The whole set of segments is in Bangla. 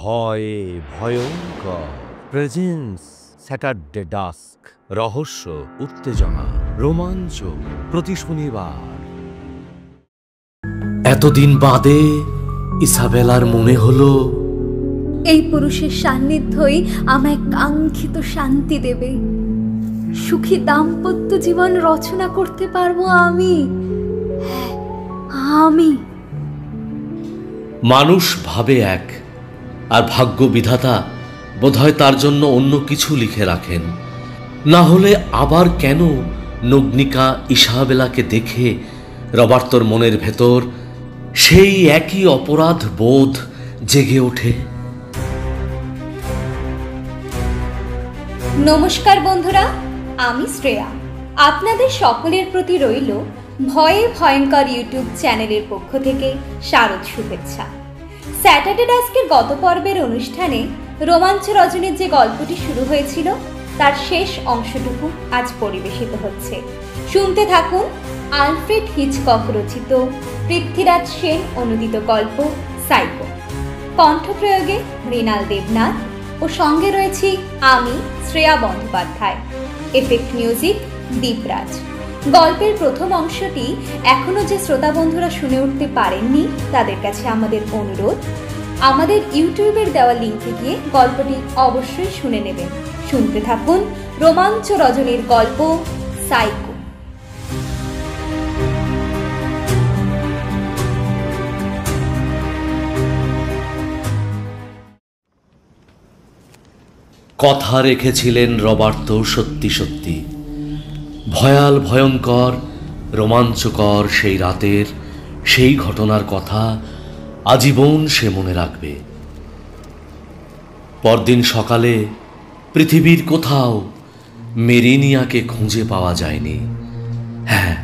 ভয়ে ভয়ঙ্কর প্রেজেন্স স্যাটারডে ডাস্ক। রহস্য, উত্তেজনা, রোমাঞ্চ প্রতি শনিবার। এতদিন বাদে ইসাবেলার মনে হলো এই পুরুষের সান্নিধ্যই আমায় কাঙ্ক্ষিত শান্তি দেবে। সুখী দাম্পত্য জীবন রচনা করতে পারবো আমি। হ্যাঁ, আমি। মানুষ ভাবে এক, আর ভাগ্য বিধাতা বোধহয় তার জন্য অন্য কিছু লিখে রাখেন। না হলে আবার কেন নগ্নিকা ইসাবেলাকে দেখে রবার্তোর মনের ভেতর সেই একই অপরাধ বোধ জেগে ওঠে? নমস্কার বন্ধুরা, আমি শ্রেয়া। আপনাদের সকলের প্রতি রইল ভয়ে ভয়ঙ্কর ইউটিউব চ্যানেলের পক্ষ থেকে শারদ শুভেচ্ছা। স্যাটারডে ডাস্কের গত পর্বের অনুষ্ঠানে রোমাঞ্চ রজনীর যে গল্পটি শুরু হয়েছিল তার শেষ অংশটুকু আজ পরিবেশিত হচ্ছে। শুনতে থাকুন আলফ্রেড হিচকক রচিত, পৃথ্বীরাজ সেন অনুদিত গল্প সাইকো। কণ্ঠপ্রয়োগে মৃণাল দেবনাথ ও সঙ্গে রয়েছি আমি শ্রেয়া বন্দ্যোপাধ্যায়। Effect music Dipraj. গল্পের প্রথম অংশটি এখনো যে শ্রোতা বন্ধুরা শুনে উঠতে পারেননি তাদের কাছে আমাদের অনুরোধ, আমাদের ইউটিউবের দেওয়া লিঙ্কে গিয়ে গল্পটি অবশ্যই শুনে নেবেন। শুনতে থাকুন রোমাঞ্চ রজনীর গল্প সাইকো। কথা রেখেছিলেন রবার্তো সত্যি সত্যি। ভয়াল ভয়ঙ্কর রোমাঞ্চকর সেই রাতের সেই ঘটনার কথা আজীবন সে মনে রাখবে। পরদিন সকালে পৃথিবীর কোথাও মেরিনিয়াকে খুঁজে পাওয়া যায়নি। হ্যাঁ,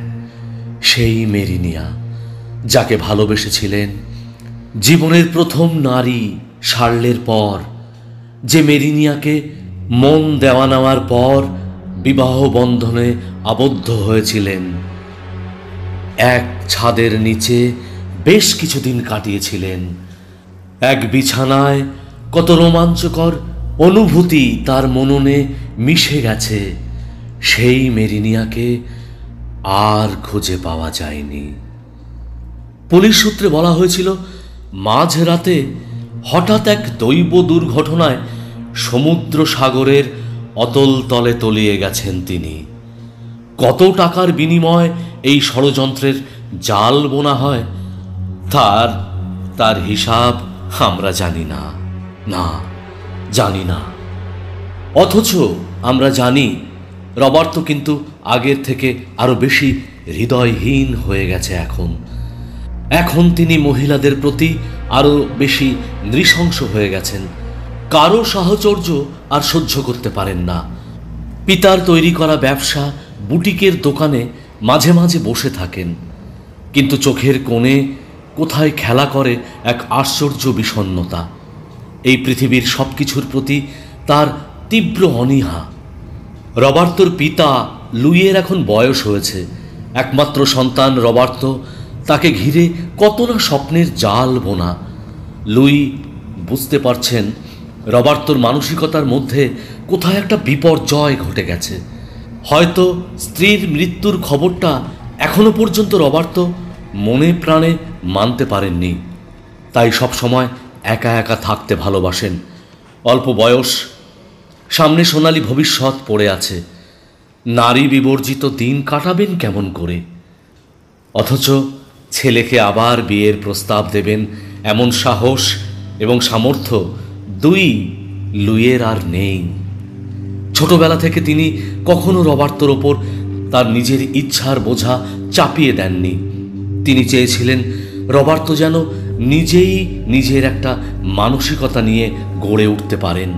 সেই মেরিনিয়া যাকে ভালোবেসেছিলেন জীবনের প্রথম নারী শার্লের পর, যে মেরিনিয়াকে মন দেওয়া নেওয়ার পর বিবাহ বন্ধনে আবদ্ধ হয়েছিলেন। এক ছাদের নিচে বেশ কিছুদিন কাটিয়েছিলেন। এক বিছানায় কত রোমাঞ্চকর অনুভূতি তার মননে মিশে গেছে। সেই মেরিনিয়াকে আর খুঁজে পাওয়া যায়নি। পুলিশ সূত্রে বলা হয়েছিল মাঝরাতে হঠাৎ এক দৈব দুর্ঘটনায় সমুদ্র সাগরের অতল তলে তলিয়ে গেছেন তিনি। কত টাকার বিনিময় এই ষড়যন্ত্রের জাল বোনা হয় তার হিসাব আমরা জানি না, জানি না। অথচ আমরা জানি রবার্তো কিন্তু আগের থেকে আরো বেশি হৃদয়হীন হয়ে গেছে। এখন তিনি মহিলাদের প্রতি আরো বেশি নৃশংস হয়ে গেছেন। কারো সাহচর্য আর সহ্য করতে পারেন না। পিতার তৈরি করা ব্যবসা বুটিকের দোকানে মাঝে মাঝে বসে থাকেন, কিন্তু চোখের কোণে কোথায় খেলা করে এক আশ্চর্য বিষণ্ণতা। এই পৃথিবীর সবকিছুর প্রতি তার তীব্র অনীহা। রবার্তোর পিতা লুইয়ের এখন বয়স হয়েছে। একমাত্র সন্তান রবার্তো, তাকে ঘিরে কত না স্বপ্নের জাল বোনা। লুই বুঝতে পারছেন রবার্তোর মানসিকতার মধ্যে কোথায় একটা বিপর্যয় ঘটে গেছে। হয়তো স্ত্রীর মৃত্যুর খবরটা এখনো পর্যন্ত রবার্তো মনে প্রাণে মানতে পারেননি। তাই সবসময় একা একা থাকতে ভালোবাসেন। অল্প বয়স, সামনে সোনালী ভবিষ্যৎ পড়ে আছে। নারী বিবর্জিত দিন কাটাবেন কেমন করে? অথচ ছেলেকে আবার বিয়ের প্রস্তাব দেবেন এমন সাহস এবং সামর্থ্য লুইয়ের আর নেই। ছোটবেলা থেকে তিনি কখনো রবার্তোর ওপর তার নিজের ইচ্ছার বোঝা চাপিয়ে দেননি। তিনি চেয়েছিলেন রবার্তো যেন নিজেই নিজের একটা মানসিকতা নিয়ে গড়ে উঠতে পারেন।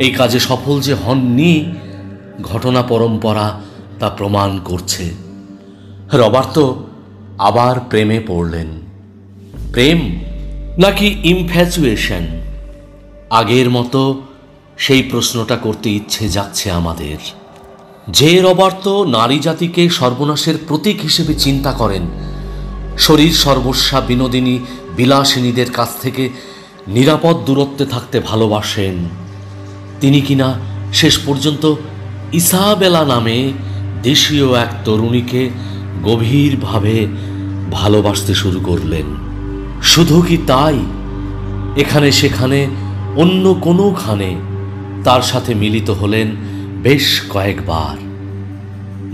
এই কাজে সফল যে হননি, ঘটনা পরম্পরা তা প্রমাণ করছে। রবার্তো আবার প্রেমে পড়লেন। প্রেম নাকি ইনফ্যাচুয়েশন? আগের মতো সেই প্রশ্নটা করতে ইচ্ছে যাচ্ছে আমাদের। যে রবার্তো নারী জাতিকে সর্বনাশের প্রতীক হিসেবে চিন্তা করেন, শরীর সর্বস্বা বিনোদিনী বিলাসিনীদের কাছ থেকে নিরাপদ দূরত্বে থাকতে ভালোবাসেন, তিনি কিনা শেষ পর্যন্ত ইসাবেলা নামে দেশীয় এক তরুণীকে গভীরভাবে ভালোবাসতে শুরু করলেন। শুধু কি তাই, এখানে সেখানে অন্য কোনোখানে তার সাথে মিলিত হলেন বেশ কয়েকবার।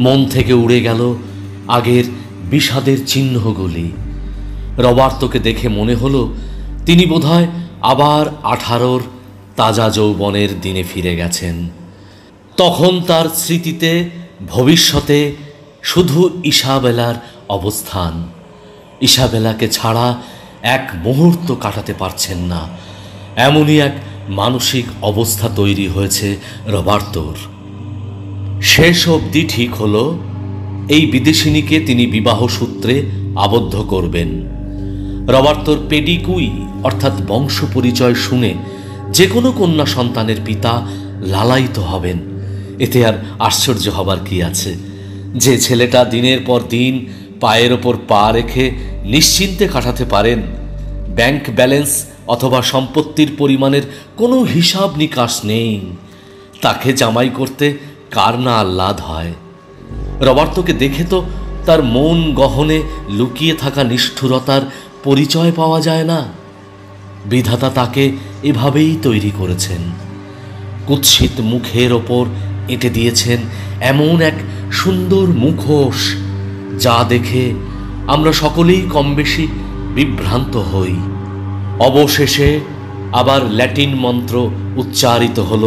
মন থেকে উড়ে গেল আগের বিষাদের চিহ্নগুলি। রবার্তোকে দেখে মনে হলো তিনি বোধহয় আবার 18 তাজা যৌবনের দিনে ফিরে গেছেন। তখন তার স্মৃতিতে ভবিষ্যতে শুধু ইসাবেলার অবস্থান। ইসাবেলাকে ছাড়া এক মুহূর্ত কাটাতে পারছেন না, এমনই এক মানসিক অবস্থা তৈরি হয়েছে রবার্তোর। শেষ অবধি ঠিক হলো এই বিদেশিনীকে তিনি বিবাহ সূত্রে আবদ্ধ করবেন। রবার্তোর পেডিকুই অর্থাৎ বংশ পরিচয় শুনে যে কোনো কন্যা সন্তানের পিতা লালায়িত হবেন, এতে আর আশ্চর্য হবার কি আছে? যে ছেলেটা দিনের পর দিন পায়ের ওপর পা রেখে নিশ্চিন্তে কাটাতে পারেন, ব্যাংক ব্যালেন্স অথবা সম্পত্তির পরিমাণের কোনো হিসাব নিকাশ নেই, তাকে জামাই করতে কার না আহ্লাদ হয়? রবার্তোকে দেখে তো তার মন গহনে লুকিয়ে থাকা নিষ্ঠুরতার পরিচয় পাওয়া যায় না। বিধাতা তাকে এভাবেই তৈরি করেছেন। কুৎসিত মুখের ওপর এঁটে দিয়েছেন এমন এক সুন্দর মুখোশ, যা দেখে আমরা সকলেই কম বেশি বিভ্রান্ত হই। অবশেষে আবার ল্যাটিন মন্ত্র উচ্চারিত হল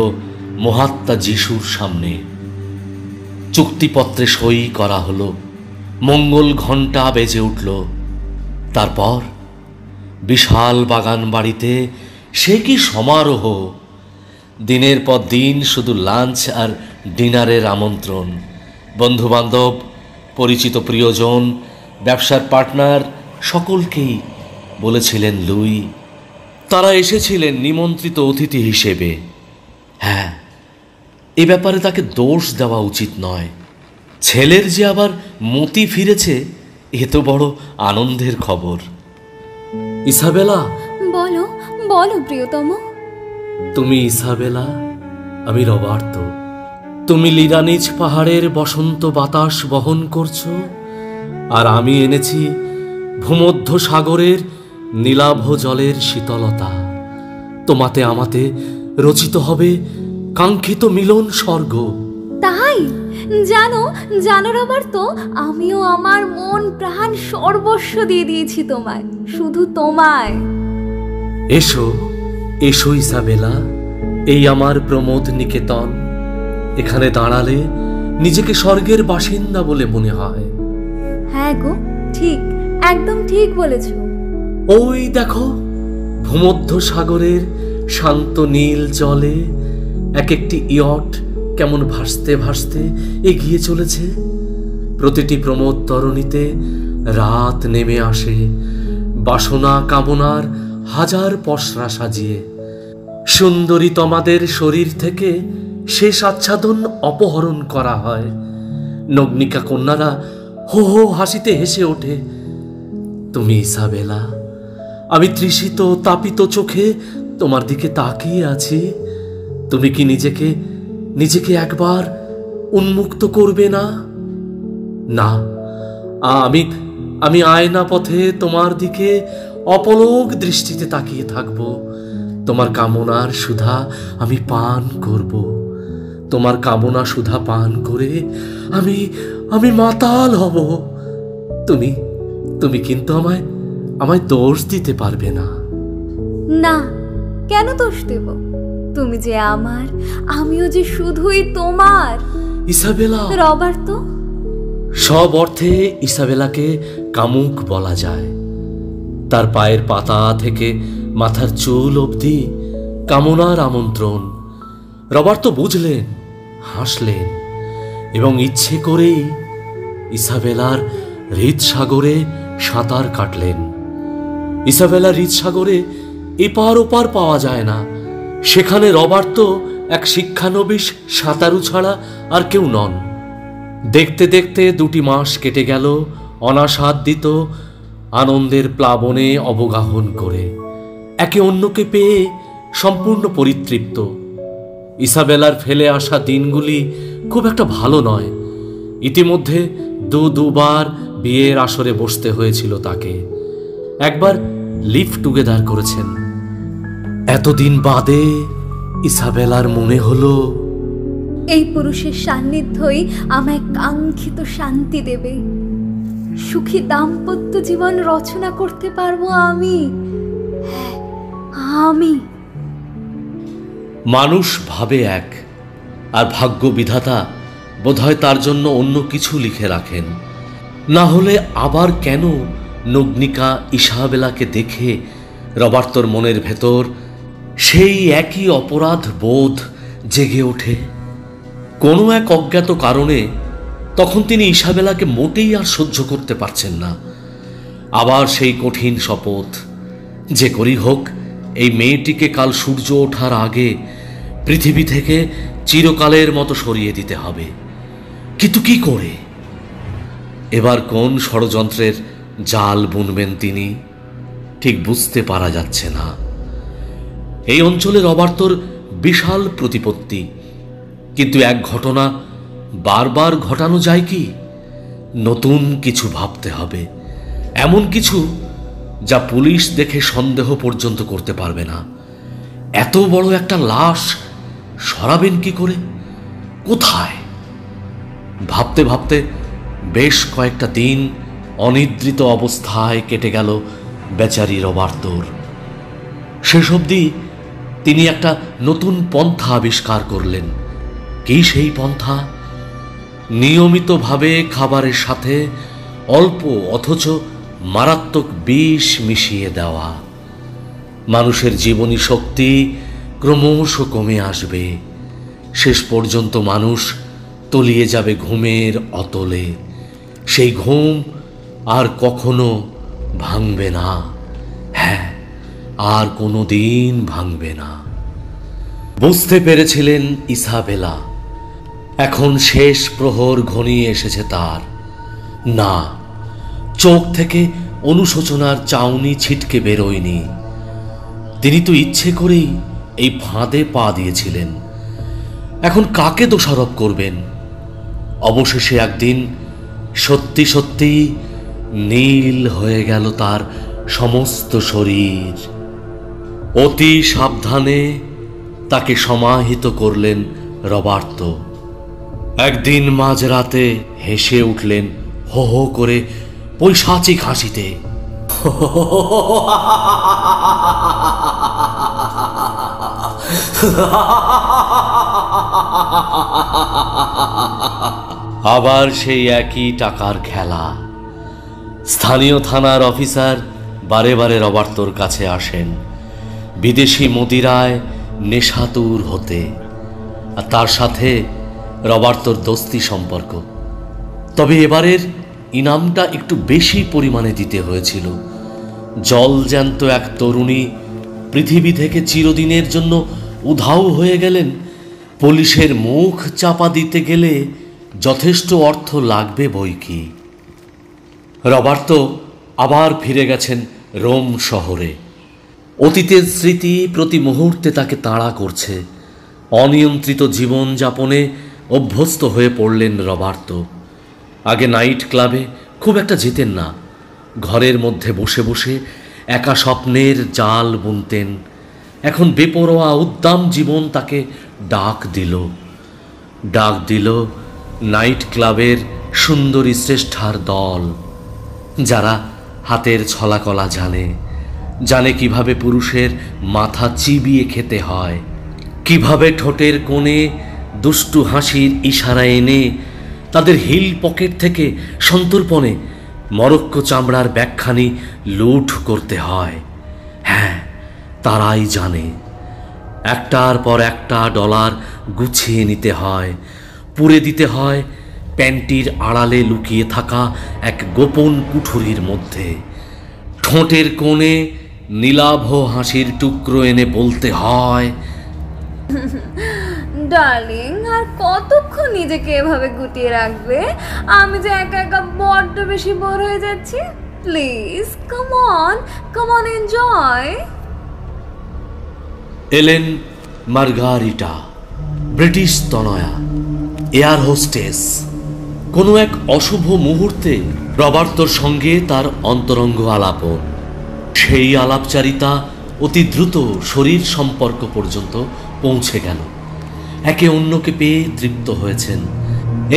মহাত্মা যিশুর সামনে। চুক্তিপত্রে সই করা হলো, মঙ্গল ঘণ্টা বেজে উঠল। তারপর বিশাল বাগান বাড়িতে সে কি সমারোহ! দিনের পর দিন শুধু লাঞ্চ আর ডিনারের আমন্ত্রণ। বন্ধুবান্ধব, পরিচিত প্রিয়জন, ব্যবসার পার্টনার সকলকেই বলেছিলেন লুই। তারা এসেছিলেন নিমন্ত্রিত অতিথি হিসেবে। হ্যাঁ, এ ব্যাপারে তাকে দোষ দেওয়া উচিত নয়। ছেলের যে আবার মতি ফিরেছে, এ তো বড় আনন্দের খবর। ইসাবেলা, বলো বলো প্রিয়তম। তুমি ইসাবেলা, আমি রবার্তো। তুমি লিরানিজ পাহাড়ের বসন্ত বাতাস বহন করছো, আর আমি এনেছি ভূমধ্য সাগরের নীলাভ জলের শীতলতা। তোমাতে আমাতে রচিত হবে কাঙ্ক্ষিত মিলন স্বর্গ। তাই জানো জানো রবার্তো, আমিও আমার মন প্রাণ সর্বস্ব দিয়ে দিয়েছি তোমায়, শুধু তোমায়। এসো এসো ইসাবেলা, এই আমার প্রমোদ নিকেতন। এখানে দাঁড়ালে নিজেকে স্বর্গের বাসিন্দা বলে মনে হয়। হ্যাঁ গো, ঠিক, একদম ঠিক বলেছ। ওই দেখো, ভূমধ্য সাগরের শান্ত নীল জলে এক একটি ইয়ট কেমন ভাসতে ভাসতে এগিয়ে চলেছে। প্রতিটি প্রমোদ তরণীতে রাত নেমে আসে বাসনা কামনার হাজার পসরা সাজিয়ে। সুন্দরী তমাদের শরীর থেকে শেষ আচ্ছাদন অপহরণ করা হয়। নগ্নিকা কন্যারা হো হো হাসিতে হেসে ওঠে। তুমি ইসাবেলা, আমি তৃষিত তাপিত চোখে তোমার দিকে তাকিয়ে আছি। তুমি কি নিজেকে নিজেকে একবার উন্মুক্ত করবে না? না, আমি আমি আয়না পথে তোমার দিকে অপলক দৃষ্টিতে তাকিয়ে থাকব। তোমার কামনার সুধা আমি পান করব। তোমার কামনা সুধা পান করে আমি আমি মাতাল হব। তুমি তুমি কিন্তু আমায় আমায় দোষ দিতে পারবে না। না, কেন দোষ দেব? তুমি যে আমার, আমিও যে শুধুই তোমার। Isabella, Roberto. সব অর্থে ইসাবেলাকে কামুক বলা যায়। তার পায়ের পাতা থেকে মাথার চুল অবধি কামনার আমন্ত্রণ। রবার্তো বুঝলেন, হাসলেন এবং ইচ্ছে করেই ইসাবেলার হৃদসাগরে সাঁতার কাটলেন। ইসাবেলার হৃদসাগরে এপার ওপার পাওয়া যায় না। সেখানে রবার্তো এক শিক্ষানবিশ সাঁতারু ছাড়া আর কেউ নন। দেখতে দেখতে 2 মাস কেটে গেল অনাসাদিত আনন্দের প্লাবনে অবগাহন করে। একে অন্যকে পেয়ে সম্পূর্ণ পরিতৃপ্ত। ইসাবেলার ফেলে আসা দিনগুলি খুব একটা ভালো নয়। ইতিমধ্যে দুবার বিয়ের আসরে বসতে হয়েছিল তাকে। একবার লিভ টুগেদার করেছেন। এতদিন বাদে ইসাবেলার মনে হলো এই পুরুষের সান্নিধ্যই আমায় কাঙ্ক্ষিত শান্তি দেবে। সুখী দাম্পত্য জীবন রচনা করতে পারবো আমি। হ্যাঁ, আমি। মানুষ ভাবে এক, আর ভাগ্য বিধাতা বোধহয় তার জন্য অন্য কিছু লিখে রাখেন। না হলে আবার কেন নগ্নিকা ইসাবেলাকে দেখে রবার্তোর মনের ভেতর সেই একই অপরাধ বোধ জেগে ওঠে? কোনো এক অজ্ঞাত কারণে তখন তিনি ইসাবেলাকে মোটেই আর সহ্য করতে পারছেন না। আবার সেই কঠিন শপথ, যে করি হোক এই মেয়েটিকে কাল সূর্য ওঠার আগে পৃথিবী থেকে চিরকালের মতো সরিয়ে দিতে হবে। কিন্তু কি করে? এবার কোন ষড়যন্ত্রের জাল বুনবেন তিনি, ঠিক বুঝতে পারা যাচ্ছে না। এই অঞ্চলে রবার্তোর বিশাল প্রতিপত্তি, কিন্তু এক ঘটনা বারবার ঘটানো যায় কি? নতুন কিছু ভাবতে হবে, এমন কিছু যা পুলিশ দেখে সন্দেহ পর্যন্ত করতে পারবে না। এত বড় একটা লাশ সরাবেন কি করে? কোথায়? ভাবতে ভাবতে বেশ কয়েকটা দিন অনিদ্রিত অবস্থায় কেটে গেল বেচারি রবার্তোর। শেষ অবধি তিনি একটা নতুন পন্থা আবিষ্কার করলেন। কি সেই পন্থা? নিয়মিতভাবে খাবারের সাথে অল্প অথচ মারাত্মক বিষ মিশিয়ে দেওয়া। মানুষের জীবনী শক্তি ক্রমশ কমে আসবে। শেষ পর্যন্ত মানুষ তলিয়ে যাবে ঘুমের অতলে। সেই ঘুম আর কখনো ভাঙবে না। হ্যাঁ, আর কোনো দিন ভাঙবে না। বুঝতে পেরেছিলেন ইসাবেলা। এখন শেষ প্রহর ঘনিয়ে এসেছে তার। না, চোখ থেকে অনুশোচনার চাউনি ছিটকে বেরোয়নি। তিনি তো ইচ্ছে করেই এই ফাঁদে পা দিয়েছিলেন। এখন কাকে দোষারোপ করবেন? অবশেষে একদিন সত্যি সত্যি নীল হয়ে গেল তার সমস্ত শরীর। অতি সাবধানে তাকে সমাহিত করলেন রবার্তো। একদিন মাঝরাতে হেসে উঠলেন হো হো করে পৈশাচিক হাসিতে। আবার সেই একই টাকার খেলা। স্থানীয় থানার অফিসার বারে বারে রবার্তোর কাছে আসেন বিদেশি মদিরায় নেশাতুর হতে, আর তার সাথে রবার্তোর দোস্তি সম্পর্ক। তবে এবারের ইনামটা একটু বেশি পরিমাণে দিতে হয়েছিল। জলজ্যান্ত এক তরুণী পৃথিবী থেকে চিরদিনের জন্য উধাও হয়ে গেলেন। পুলিশের মুখ চাপা দিতে গেলে যথেষ্ট অর্থ লাগবে বই কি। রবার্তো আবার ফিরে গেছেন রোম শহরে। অতীতের স্মৃতি প্রতি মুহূর্তে তাকে তাড়া করছে। অনিয়ন্ত্রিত জীবনযাপনে অভ্যস্ত হয়ে পড়লেন রবার্তো। আগে নাইট ক্লাবে খুব একটা যেতেন না। ঘরের মধ্যে বসে বসে একা স্বপ্নের জাল বুনতেন। এখন বেপরোয়া উদ্দাম জীবন তাকে ডাক দিল নাইট ক্লাবের সুন্দরী শ্রেষ্ঠার দল, যারা হাতের ছলাকলা জানে কিভাবে পুরুষের মাথা চিবিয়ে খেতে হয়, কিভাবে ঠোঁটের কোণে দুষ্টু হাসির ইশারা এনে তাদের হিল পকেট থেকে সন্তর্পণে মরক্কো চামড়ার ব্যাগখানি লুট করতে হয়। হ্যাঁ, তারাই জানে। একটার পর একটা ডলার গুছিয়ে নিতে হয়, পুরে দিতে হয় প্যান্টির আড়ালে লুকিয়ে থাকা এক গোপন কুঠুরির মধ্যে। ঠোঁটের কোণে নীলাভ হাসির টুকরো এনে বলতে হয়, ডার্লিং, আর কতক্ষণ নিজেকে এভাবে গুটিয়ে রাখবে? আমি যে একা একা বড্ড বেশি বোর হয়ে যাচ্ছি। Please come on enjoy. Ellen Margarita, British তনয়া, এয়ার হোস্টেস। কোনো এক অশুভ মুহূর্তে রবার্তোর সঙ্গে তার অন্তরঙ্গ আলাপন। সেই আলাপচারিতা অতি দ্রুত শরীর সম্পর্ক পর্যন্ত পৌঁছে গেল। একে অন্যকে পেয়ে তৃপ্ত হয়েছেন,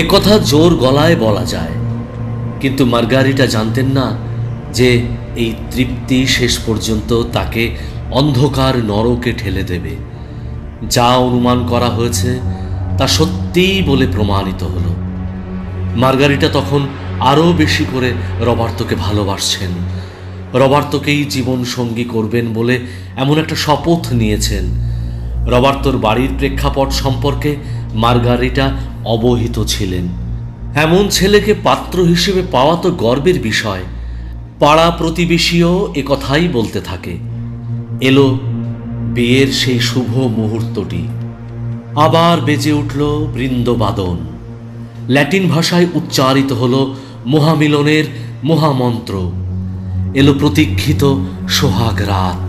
এ কথা জোর গলায় বলা যায়। কিন্তু মার্গারিটা জানতেন না যে এই তৃপ্তি শেষ পর্যন্ত তাকে অন্ধকার নরকে ঠেলে দেবে। যা অনুমান করা হয়েছে তা সত্যিই বলে প্রমাণিত হলো। মার্গারিটা তখন আরও বেশি করে রবার্তোকে ভালোবাসছেন, রবার্তোকেই জীবন সঙ্গী করবেন বলে এমন একটা শপথ নিয়েছেন। রবার্তোর বাড়ির প্রেক্ষাপট সম্পর্কে মার্গারিটা অবহিত ছিলেন। এমন ছেলেকে পাত্র হিসেবে পাওয়া তো গর্বের বিষয়। পাড়া প্রতিবেশীও একথাই বলতে থাকে। এলো বিয়ের সেই শুভ মুহূর্তটি। আবার বেজে উঠল বৃন্দবাদন। ল্যাটিন ভাষায় উচ্চারিত হল মহামিলনের মহামন্ত্র। এলো প্রতীক্ষিত সোহাগ রাত,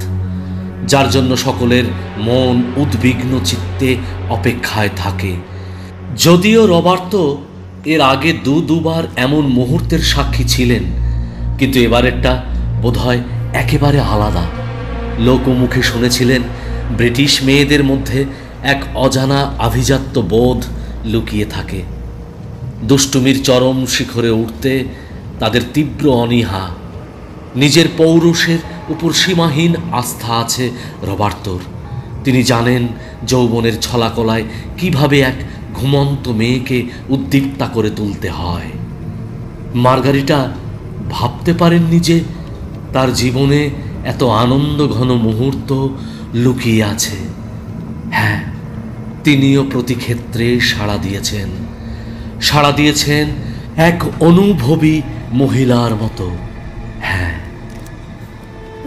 যার জন্য সকলের মন উদ্বিগ্ন চিত্তে অপেক্ষায় থাকে। যদিও রবার্তো এর আগে দুবার এমন মুহূর্তের সাক্ষী ছিলেন, কিন্তু এবারেরটা বোধহয় একেবারে আলাদা। লোকমুখে শুনেছিলেন ব্রিটিশ মেয়েদের মধ্যে এক অজানা আভিজাত্য বোধ লুকিয়ে থাকে। দুষ্টুমির চরম শিখরে উঠতে তাদের তীব্র অনীহা। নিজের পৌরুষের উপর সীমাহীন আস্থা আছে রবার্তোর। তিনি জানেন যৌবনের ছলাকলায় কিভাবে এক ঘুমন্ত মেয়েকে উদ্দীপ্তা করে তুলতে হয়। মার্গারিটা ভাবতে পারেননি যে তার জীবনে এত আনন্দ ঘন মুহূর্ত লুকিয়ে আছে। হ্যাঁ, তিনিও প্রতি ক্ষেত্রে সাড়া দিয়েছেন এক অনুভবী মহিলার মতো। হ্যাঁ,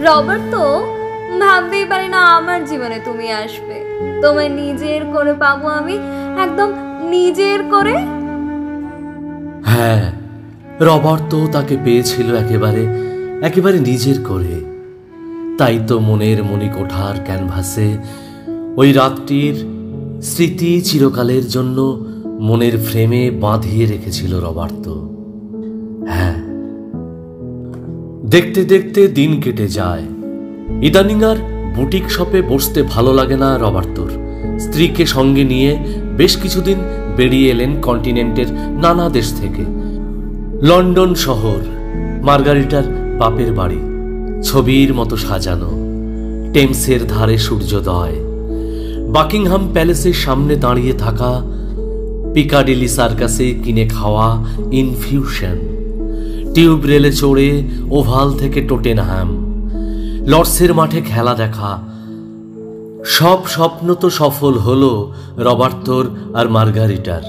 রবার্তো, ভাবতেই পারি না আমার জীবনে তুমি আসবে। তোমায় নিজের করে পাবো আমি, একদম নিজের করে। হ্যাঁ, রবার্তো তাকে পেয়েছিল একেবারে নিজের করে। তাই তো মনের মণিকোঠার ক্যানভাসে ওই রাতটির স্মৃতি চিরকালের জন্য মনের ফ্রেমে বাঁধিয়ে রেখেছিল রবার্তো। হ্যাঁ, দেখতে দেখতে দিন কেটে যায়। ইদানিং আর বুটিক শপে বসতে ভালো লাগে না রবার্তোর। স্ত্রীকে সঙ্গে নিয়ে বেশ কিছুদিন বেরিয়ে এলেন কন্টিনেন্টের নানা দেশ থেকে। লন্ডন শহর, মার্গারিটার বাপের বাড়ি, ছবির মতো সাজানো। টেমসের ধারে সূর্যোদয়, বাকিংহাম প্যালেসের সামনে দাঁড়িয়ে থাকা, পিকাডিলি সার্কাসে কিনে খাওয়া ইনফিউশন, টিউব রেলে চড়ে ওভাল থেকে টোটেনহ্যাম, লর্ডসের মাঠে খেলা দেখা। সব স্বপ্ন তো সফল হলো রবার্তোর আর মার্গারিটার।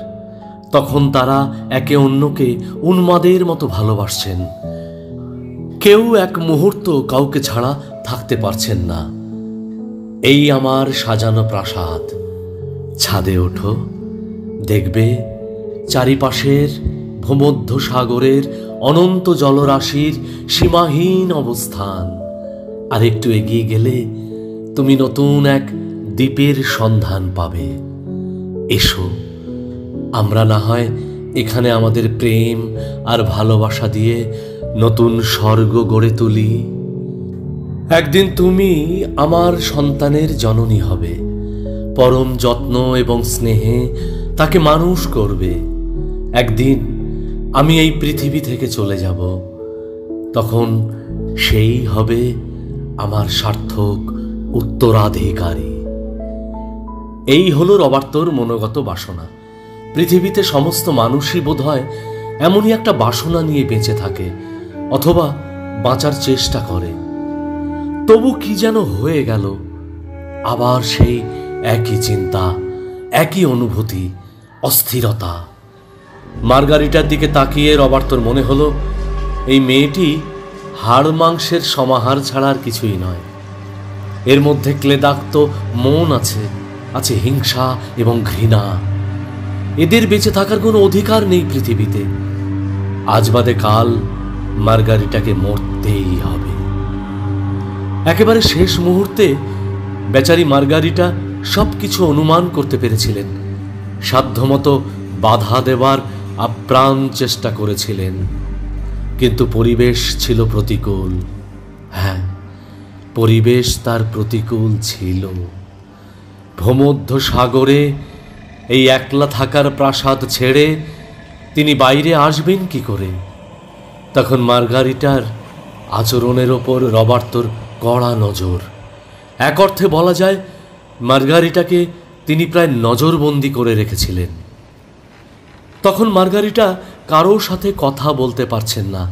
তখন তারা একে অন্যকে উন্মাদের মতো ভালোবাসছেন। কেউ এক মুহূর্ত কাউকে ছাড়া থাকতে পারছেন না। এই আমার সাজানো প্রাসাদ, ছাদে ওঠো, দেখবে চারিপাশের ভূমধ্য সাগরের অনন্ত জলরাশির সীমাহীন অবস্থান। আর একটু এগিয়ে গেলে তুমি নতুন এক দ্বীপের সন্ধান পাবে। এসো, আমরা না হয় এখানে আমাদের প্রেম আর ভালোবাসা দিয়ে নতুন স্বর্গ গড়ে তুলি। একদিন তুমি আমার সন্তানের জননী হবে, পরম যত্ন এবং স্নেহে তাকে মানুষ করবে। একদিন আমি এই পৃথিবী থেকে চলে যাব, তখন সেই হবে আমার সার্থক উত্তরাধিকারী। এই হলো রবার্তোর মনোগত বাসনা। পৃথিবীতে সমস্ত মানুষই বোধহয় এমনই একটা বাসনা নিয়ে বেঁচে থাকে, অথবা বাঁচার চেষ্টা করে। তবু কি যেন হয়ে গেল, আবার সেই একই চিন্তা, একই অনুভূতি, অস্থিরতা। মার্গারিটার দিকে তাকিয়ে রবার্তোর মনে হলো এই মেয়েটি হাড় মাংসের সমাহার ছাড়া আর কিছুই নয়। এর মধ্যে ক্লেদাক্ত মন আছে হিংসা এবং ঘৃণা। এদের বেঁচে থাকার কোনো অধিকার নেই পৃথিবীতে। আজ বাদে কাল মার্গারিটাকে মরতেই হবে। একেবারে শেষ মুহূর্তে বেচারি মার্গারিটা সবকিছু অনুমান করতে পেরেছিলেন, সাধ্যমতো বাধা দেবার আপ্রাণ চেষ্টা করেছিলেন, কিন্তু পরিবেশ ছিল প্রতিকূল। হ্যাঁ, পরিবেশ তার প্রতিকূল ছিল। ভূমধ্য সাগরে এই একলা থাকার প্রাসাদ ছেড়ে তিনি বাইরে আসবেন কি করে? তখন মার্গারিটার আচরণের ওপর রবার্তোর কড়া নজর। এক অর্থে বলা যায় মার্গারিটাকে তিনি প্রায় নজরবন্দি করে রেখেছিলেন। তখন মার্গারিটা কারোর সাথে কথা বলতে পারছেন না,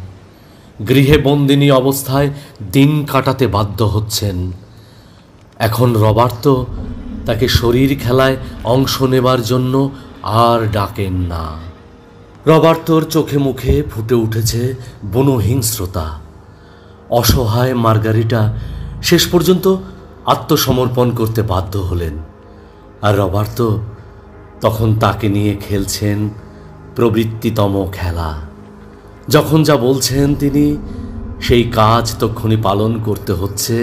গৃহে বন্দিনী অবস্থায় দিন কাটাতে বাধ্য হচ্ছেন। এখন রবার্তো তাকে শরীর খেলায় অংশ নেবার জন্য আর ডাকেন না। রবার্তোর চোখে মুখে ফুটে উঠেছে বনহিংস্রতা। অসহায় মার্গারিটা শেষ পর্যন্ত আত্মসমর্পণ করতে বাধ্য হলেন, আর রবার্তো তখন তাকে নিয়ে খেলছেন প্রবৃত্তিতম খেলা। যখন যা বলছেন তিনি, সেই কাজ তক্ষুনি পালন করতে হচ্ছে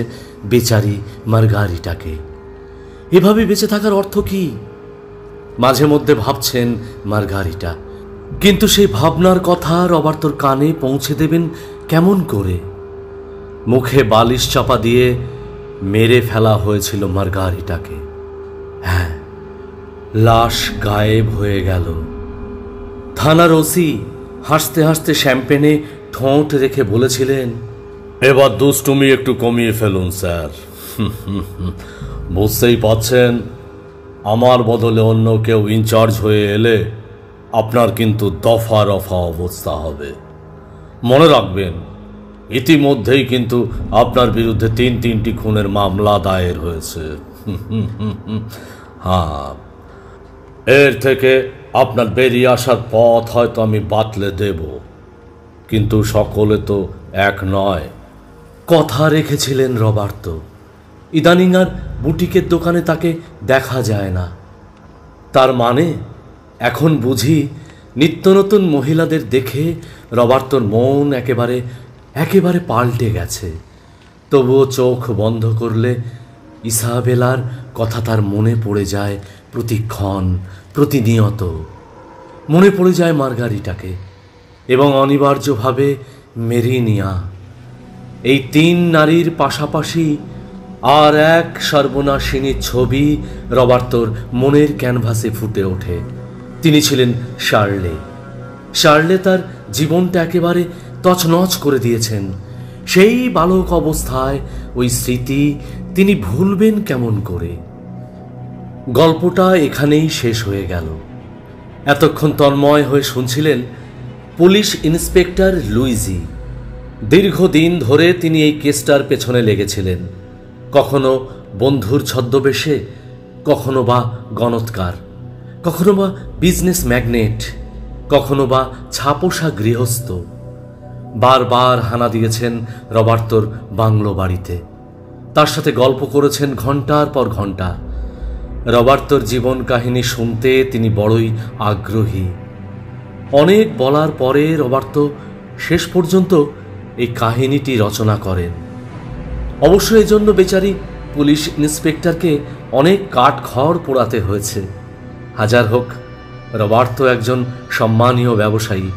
বেচারি মার্গারিটাকে। এভাবে বেঁচে থাকার অর্থ কি? মাঝে মধ্যে ভাবছেন মার্গারিটা, কিন্তু সেই ভাবনার কথা রবার্তোর কানে পৌঁছে দেবেন কেমন করে? মুখে বালিশ চাপা দিয়ে মেরে ফেলা হয়েছিল মার্গারিটাকে। হ্যাঁ, লাশ গায়েব হয়ে গেল। থানার ওসি হাসতে হাসতে শ্যাম্পেনে ঠোঁট রেখে বলেছিলেন, এবার দুষ্টুমি একটু কমিয়ে ফেলুন স্যার। বুঝতেই পাচ্ছেন, আমার বদলে অন্য কেউ ইনচার্জ হয়ে এলে আপনার কিন্তু দফা রফা অবস্থা হবে। মনে রাখবেন, ইতিমধ্যেই কিন্তু আপনার বিরুদ্ধে 3টি খুনের মামলা দায়ের হয়েছে। হ্যাঁ, এর থেকে আপনার বেরিয়ে আসার পথ হয়তো আমি বাতলে দেব, কিন্তু সকলে তো এক নয়। কথা রেখেছিলেন রবার্তো। ইদানিং আর বুটিকের দোকানে তাকে দেখা যায় না। তার মানে এখন বুঝি নিত্য নতুন মহিলাদের দেখে রবার্তোর মন একেবারে পাল্টে গেছে। তবুও চোখ বন্ধ করলে ইসাবেলার কথা তার মনে পড়ে যায় প্রতিক্ষণ, প্রতিনিয়ত। মনে পড়ে যায় মার্গারিটাকে এবং অনিবার্যভাবে মেরিনিয়া। এই 3 নারীর পাশাপাশি আর এক সর্বনাশিনী ছবি রবার্তোর মনের ক্যানভাসে ফুটে ওঠে। তিনি ছিলেন শার্লে। শার্লে তার জীবনটা একেবারে তছনছ করে দিয়েছেন। সেই বালক অবস্থায় ওই স্মৃতি তিনি ভুলবেন কেমন করে? গল্পটা এখানেই শেষ হয়ে গেল। এতক্ষণ তন্ময় হয়ে শুনছিলেন পুলিশ ইন্সপেক্টর লুইজি। দীর্ঘদিন ধরে তিনি এই কেসটার পেছনে লেগেছিলেন, কখনো বন্ধুর ছদ্মবেশে, কখনো বা গণৎকার, কখনো বা বিজনেস ম্যাগনেট, কখনো বা ছাপোষা গৃহস্থ। বারবার হানা দিয়েছেন রবার্তোর বাংলো বাড়িতে, তার সাথে গল্প করেছেন ঘন্টার পর ঘন্টা। রবার্তোর জীবন কাহিনী শুনতে তিনি বড়ই আগ্রহী। অনেক বলার পরে রবার্তো শেষ পর্যন্ত এই কাহিনীটি রচনা করেন। অবশ্য এজন্য বেচারি পুলিশ ইন্সপেক্টরকে অনেক কাঠখড় পোড়াতে হয়েছে। হাজার হোক, রবার্তো একজন সম্মানীয় ব্যবসায়ী,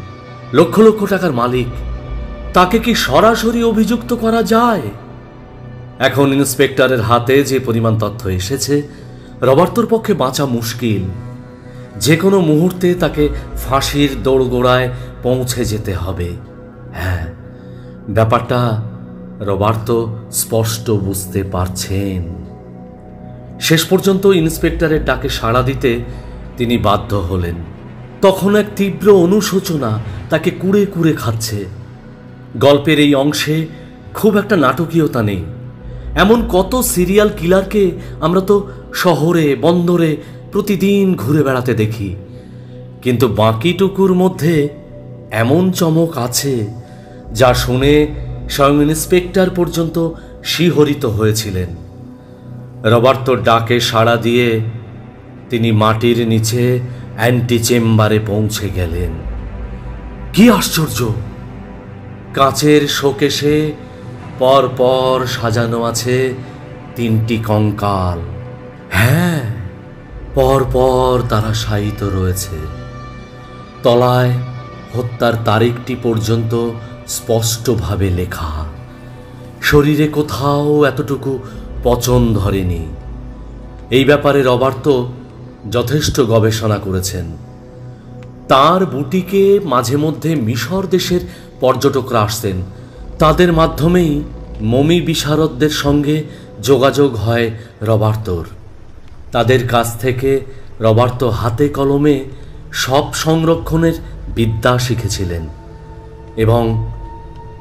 লক্ষ লক্ষ টাকার মালিক। তাকে কি সরাসরি অভিযুক্ত করা যায়? এখন ইন্সপেক্টরের হাতে যে পরিমাণ তথ্য এসেছে, রবার্তোর পক্ষে বাঁচা মুশকিল। যে কোনো মুহূর্তে তাকে ফাঁসির দোরগোড়ায় পৌঁছে যেতে হবে। হ্যাঁ, ব্যাপারটা রবার্তো স্পষ্ট বুঝতে পারছেন। শেষ পর্যন্ত ইন্সপেক্টরের ডাকে সাড়া দিতে তিনি বাধ্য হলেন। তখন এক তীব্র অনুশোচনা তাকে কুড়ে কুড়ে খাচ্ছে। গল্পের এই অংশে খুব একটা নাটকীয়তা নেই। এমন কত সিরিয়াল কিলারকে আমরা তো শহরে বন্দরে প্রতিদিন ঘুরে বেড়াতে দেখি, কিন্তু বাকিটুকুর মধ্যে এমন চমক আছে যা শুনে স্বয়ং ইন্সপেক্টর পর্যন্ত শিহরিত হয়েছিলেন। রবার্তোর ডাকে সাড়া দিয়ে তিনি মাটির নিচে অ্যান্টি চেম্বারে পৌঁছে গেলেন। কি আশ্চর্য! কাচের শোকেশে পর পর সাজানো আছে 3টি কঙ্কাল। হ্যাঁ, পরপর তারা শায়িত রয়েছে। তলায় হত্যার তারিখটি পর্যন্ত স্পষ্টভাবে লেখা। শরীরে কোথাও এতটুকু পচন ধরেনি। এই ব্যাপারে রবার্তো যথেষ্ট গবেষণা করেছেন। তার বুটিকে মাঝে মধ্যে মিশর দেশের পর্যটকরা আসতেন। তাদের মাধ্যমেই মমি বিশারদদের সঙ্গে যোগাযোগ হয় রবার্তোর। তাদের কাছ থেকে রবার্তো হাতে কলমে সব সংরক্ষণের বিদ্যা শিখেছিলেন এবং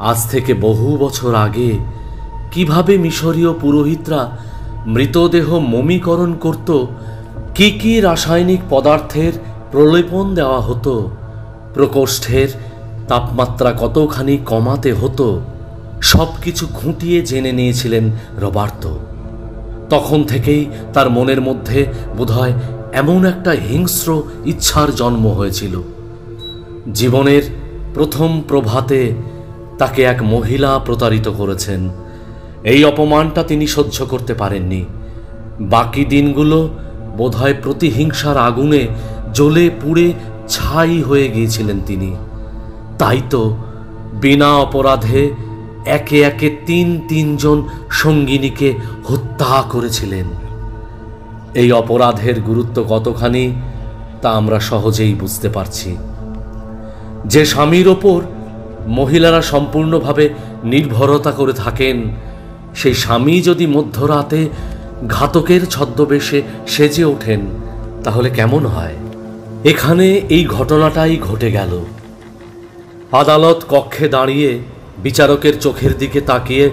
আজ থেকে বহু বছর আগে কিভাবে মিশরীয় পুরোহিতরা মৃতদেহ মমিকরণ করত, কি কি রাসায়নিক পদার্থের প্রলেপন দেওয়া হতো, প্রকোষ্ঠের তাপমাত্রা কতখানি কমাতে হতো, সব কিছু খুঁটিয়ে জেনে নিয়েছিলেন রবার্তো। তখন থেকেই তার মনের মধ্যে বোধহয় এমন একটা হিংস্র ইচ্ছার জন্ম হয়েছিল। জীবনের প্রথম প্রভাতে তাকে এক মহিলা প্রতারিত করেছেন। এই অপমানটা তিনি সহ্য করতে পারেননি। বাকি দিনগুলো বোধহয় প্রতিহিংসার আগুনে জ্বলে পুড়ে ছাই হয়ে গিয়েছিলেন তিনি। তাই তো বিনা অপরাধে একে একে 3 জন সঙ্গিনীকে হত্যা করেছিলেন। এই অপরাধের গুরুত্ব কতখানি তা আমরা সহজেই বুঝতে পারছি। যে স্বামীর ওপর মহিলারা সম্পূর্ণভাবে নির্ভরতা করে থাকেন, সেই স্বামী যদি মধ্যরাতে ঘাতকের ছদ্মবেশে সেজে ওঠেন তাহলে কেমন হয়? এখানে এই ঘটনাটাই ঘটে গেল। আদালত কক্ষে দাঁড়িয়ে বিচারকের চোখের দিকে তাকিয়ে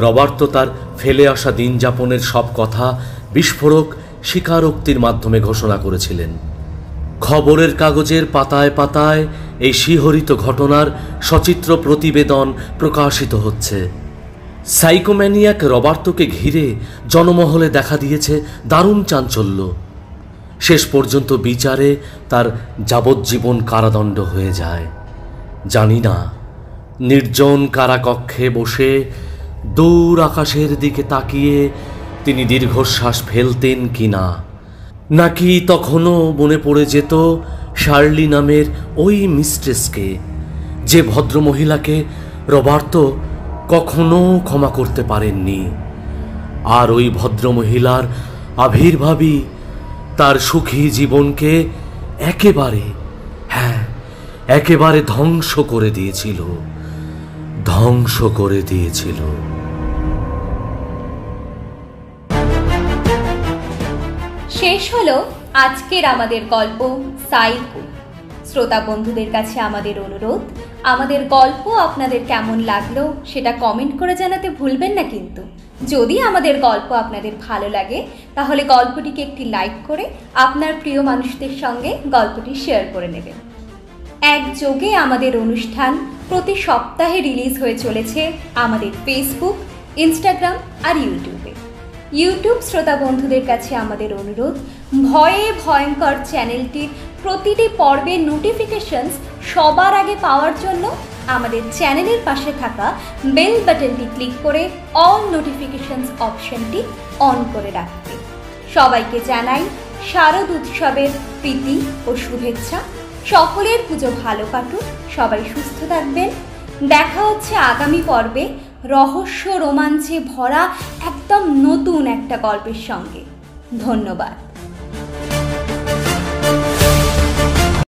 রবার্তো তার ফেলে আসা দিন যাপনের সব কথা বিস্ফোরক স্বীকারোক্তির মাধ্যমে ঘোষণা করেছিলেন। খবরের কাগজের পাতায় পাতায় এই শিহরিত ঘটনার সচিত্র প্রতিবেদন প্রকাশিত হচ্ছে। সাইকোম্যানিয়াক রবার্তোকে ঘিরে জনমহলে দেখা দিয়েছে দারুণ চাঞ্চল্য। শেষ পর্যন্ত বিচারে তার যাবজ্জীবন কারাদণ্ড হয়ে যায়। জানি না নির্জন কারাকক্ষে বসে দূর আকাশের দিকে তাকিয়ে তিনি দীর্ঘশ্বাস ফেলতেন কিনা, নাকি তখনও মনে পড়ে যেত শার্লি নামের ওই মিস্ট্রেসকে, যে ভদ্রমহিলাকে রবার্তো কখনো ক্ষমা করতে পারেননি। আর ওই ভদ্রমহিলার আবির্ভাবই তার সুখী জীবনকে একেবারে ধ্বংস করে দিয়েছিল। শেষ হলো আজকের আমাদের গল্প সাইকো। শ্রোতা বন্ধুদের কাছে আমাদের অনুরোধ, আমাদের গল্প আপনাদের কেমন লাগলো সেটা কমেন্ট করে জানাতে ভুলবেন না। কিন্তু যদি আমাদের গল্প আপনাদের ভালো লাগে তাহলে গল্পটিকে একটি লাইক করে আপনার প্রিয় মানুষদের সঙ্গে গল্পটি শেয়ার করে নেবেন। একযোগে আমাদের অনুষ্ঠান প্রতি সপ্তাহে রিলিজ হয়ে চলেছে আমাদের ফেসবুক, ইনস্টাগ্রাম আর ইউটিউবে। ইউটিউব শ্রোতা বন্ধুদের কাছে আমাদের অনুরোধ, ভয়ে ভয়ঙ্কর চ্যানেলটির প্রতিটি পর্বের নোটিফিকেশনস সবার আগে পাওয়ার জন্য আমাদের চ্যানেলের পাশে থাকা বেল বাটনটি ক্লিক করে অল নোটিফিকেশনস অপশনটি অন করে রাখতে। সবাইকে জানাই শারদ উৎসবের প্রীতি ও শুভেচ্ছা। সকলের পুজো ভালো কাটুক, সবাই সুস্থ থাকবেন। দেখা হচ্ছে আগামী পর্বে রহস্য রোমাঞ্চে ভরা একদম নতুন একটা গল্পের সঙ্গে। ধন্যবাদ।